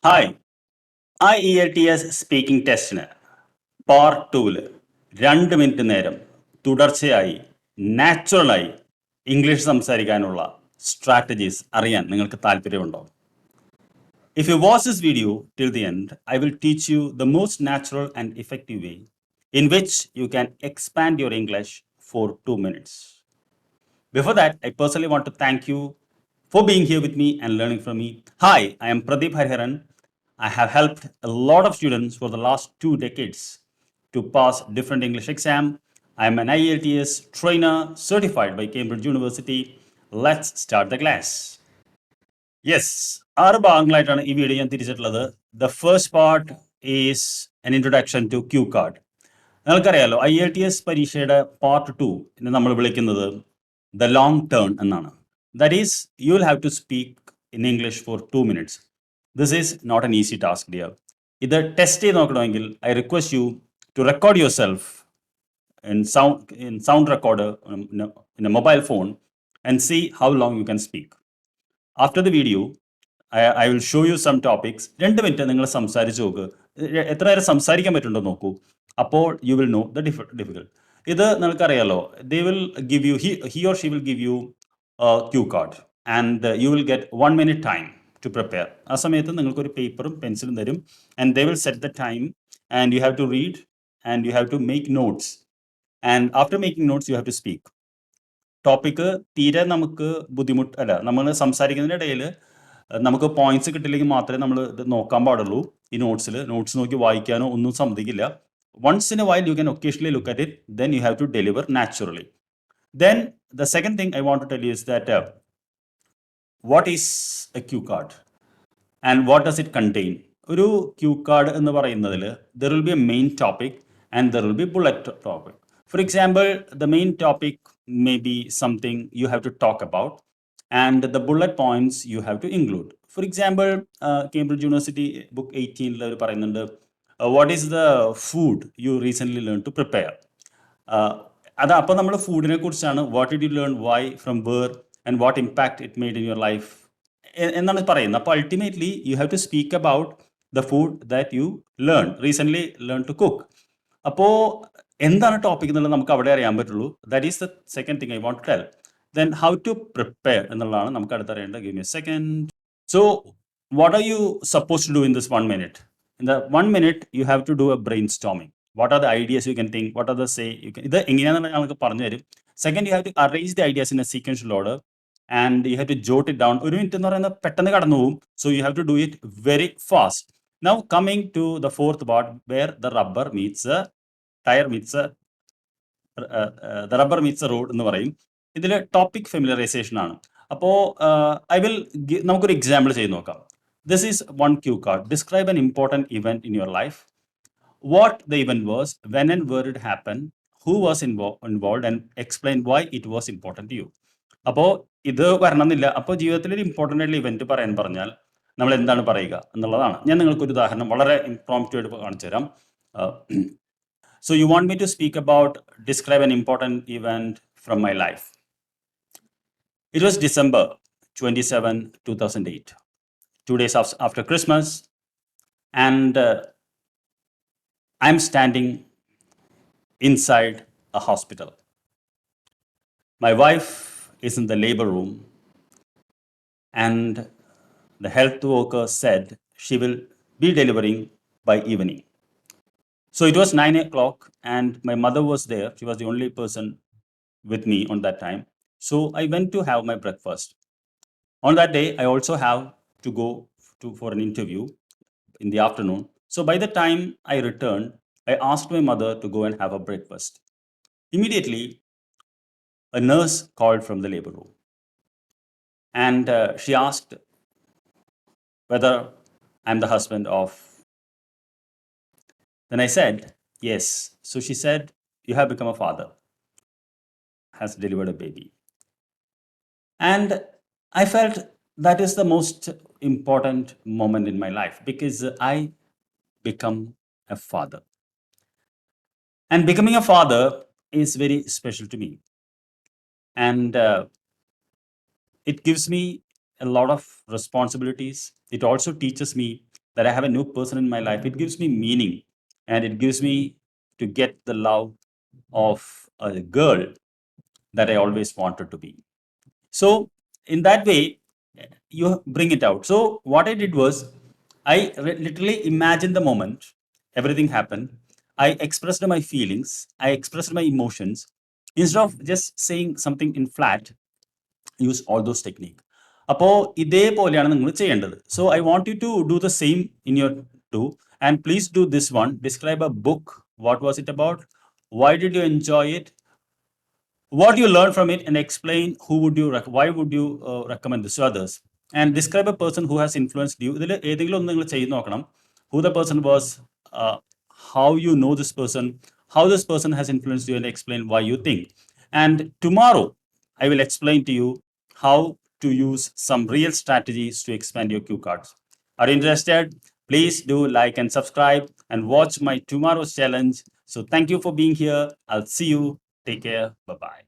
Hi IELTS speaking ടെസ്റ്റിന് part 2 2 minute നേരം തുടർച്ചയായി നാച്ചുറലായി ഇംഗ്ലീഷ് സംസാരിക്കാനുള്ള സ്ട്രാറ്റജീസ് അറിയാൻ നിങ്ങൾക്ക് താല്പര്യമുണ്ടോ? If you watch this video till the end, I will teach you the most natural and effective way in which you can expand your English for 2 minutes. Before that, I personally want to thank you for being here with me and learning from me. Hi, I am Pradeep Hariharan. I have helped a lot of students for the last 2 decades to pass different English exam. I am an IELTS trainer certified by Cambridge University. Let's start the class. Yes 6 ഭാഗങ്ങളായിട്ടാണ് ഈ video ഞാൻ തിരിച്ചിട്ടുള്ളത്. The first part is an introduction to cue card. നിങ്ങൾക്കറിയാലോ IELTS പരീക്ഷയുടെ part 2 നമ്മൾ വിളിക്കുന്നത് the long turn എന്നാണ്. That is you will have to speak in English for 2 minutes. This is not an easy task dear. ഇത് test ചെയ്ത് നോക്കണമെങ്കിൽ I request you to record yourself in sound recorder in a mobile phone and see how long you can speak. After the video, I will show you some topics. 2 minute നിങ്ങൾ സംസാരിച്ച് നോക്ക്. എത്ര നേരം സംസാരിക്കാൻ പറ്റുന്നുണ്ടോ നോക്കൂ. അപ്പോൾ you will know the difficult. ഇത് നിങ്ങൾക്കറിയാലോ, they will give you he or she will give you cue card and you will get 1 minute time to prepare. ആ സമയത്ത് നിങ്ങൾക്കൊരു പേപ്പറും പെൻസിലും തരും and they will set the time and you have to read and you have to make notes and after making notes U have to speak. Topic തീരെ നമുക്ക് ബുദ്ധിമുട്ടല്ല, നമ്മൾ സംസാരിക്കുന്നതിൻ്റെ ഇടയിൽ നമുക്ക് പോയിന്റ്സ് കിട്ടില്ലെങ്കിൽ മാത്രമേ നമ്മൾ ഇത് നോക്കാൻ പാടുള്ളൂ. ഈ നോട്ട്സ് നോക്കി വായിക്കാനോ ഒന്നും സമ്മതിക്കില്ല. Once in a while you can occasionally look at it, then you have to deliver naturally. Then the second thing I want to tell you is that what is a cue card and what does it contain. ഒരു cue card എന്ന് പറയുന്നതിൽ there will be a main topic and there will be bullet topic. For example, the main topic may be something you have to talk about, and the bullet points you have to include. For example, Cambridge University book 18 ൽ പറയുന്നുണ്ട്, what is the food you recently learned to prepare. അത് അപ്പോൾ നമ്മൾ ഫുഡിനെ കുറിച്ചാണ്, what did you learn, why, from where and what impact it made in your life എന്നാണ് പറയുന്നത്. അപ്പോൾ ultimately you have to speak about the food that you recently learn to cook. അപ്പോൾ എന്താണ് ടോപ്പിക് എന്നുള്ളത് നമുക്ക് അവിടെ അറിയാൻ പറ്റുള്ളൂ. That is the second thing I want to tell. Then how to prepare എന്നുള്ളതാണ് നമുക്ക് അടുത്തറിയേണ്ടത്. Give me a second. So what are you suppose to do in this 1 minute? In the 1 minute you have to do a brainstorming. What are the ideas you can think, what are the say you can. ഇത് എങ്ങനെയാണെന്ന് ഞങ്ങൾക്ക് പറഞ്ഞു തരും. Second, you have to arrange the ideas in a sequential order and you have to jot it down. 1 minute എന്ന് പറയുന്നത് പെട്ടെന്ന് കടന്നു പോകും. So you have to do it very fast. Now coming to the fourth part where the rubber meets tyre meets the rubber meets road എന്ന് പറയും. ഇതിൽ topic familiarisation ആണ്. അപ്പോൾ ഐ വിൽ നമുക്കൊരു എക്സാമ്പിൾ ചെയ്ത് നോക്കാം. This is one cue card. Describe an important event in your life. What the event was, when and where it happen, who was involve and explain why it was important to you. അപ്പോൾ ഇത് വരണമെന്നില്ല. അപ്പോൾ ജീവിതത്തിൽ ഒരു important ആയിട്ടുള്ള event പറയാൻ പറഞ്ഞാൽ നമ്മൾ എന്താണ് പറയുക എന്നുള്ളതാണ്. ഞാൻ നിങ്ങൾക്കൊരു ഉദാഹരണം വളരെ ഇംപ്രോംപ്റ്റ് ആയിട്ട് കാണിച്ചു തരാം. So you want me to speak about, describe an important event from my life. It was December 27, 2008, 2 days after Christmas, and I'm standing inside a hospital. My wife is in the labor room, and the health worker said she will be delivering by evening. So it was 9 o'clock and my mother was there. She was the only person with me on that time. So I went to have my breakfast. On that day, I also have to go for an interview in the afternoon. So by the time I returned, I asked my mother to go and have a breakfast. Immediately, a nurse called from the labor room. And she asked whether I'm the husband of. Then I said, yes. So she said, you have become a father, has delivered a baby. And I felt that is the most important moment in my life because I become a father. And becoming a father is very special to me. And it gives me a lot of responsibilities. It also teaches me that I have a new person in my life, it gives me meaning, and it gives me to get the love of a girl that I always wanted to be. So in that way, you bring it out. So what I did was, I literally imagined the moment everything happened. I expressed my feelings. I expressed my emotions. Instead of just saying something in flat, use all those technique. അപ്പോൾ ഇതേപോലെയാണ് നിങ്ങൾ ചെയ്യേണ്ടത്. So I want you to do the same in your do, and please do this one. Describe a book. What was it about? Why did you enjoy it? What you learn from it, and explain who would you why would you recommend this to others, and describe a person who has influenced you. ഇതിൽ ഏതെങ്കിലും ഒന്ന് നിങ്ങൾ ചെയ്ത് നോക്കണം. Who the person was, uh, how you know this person, how this person has influenced you, and explain why you think. And tomorrow I will explain to you how to use some real strategies to expand your cue cards. Are you interested? Please do like and subscribe and watch my tomorrow's challenge. So thank you for being here. I'll see you. Take care. Bye bye.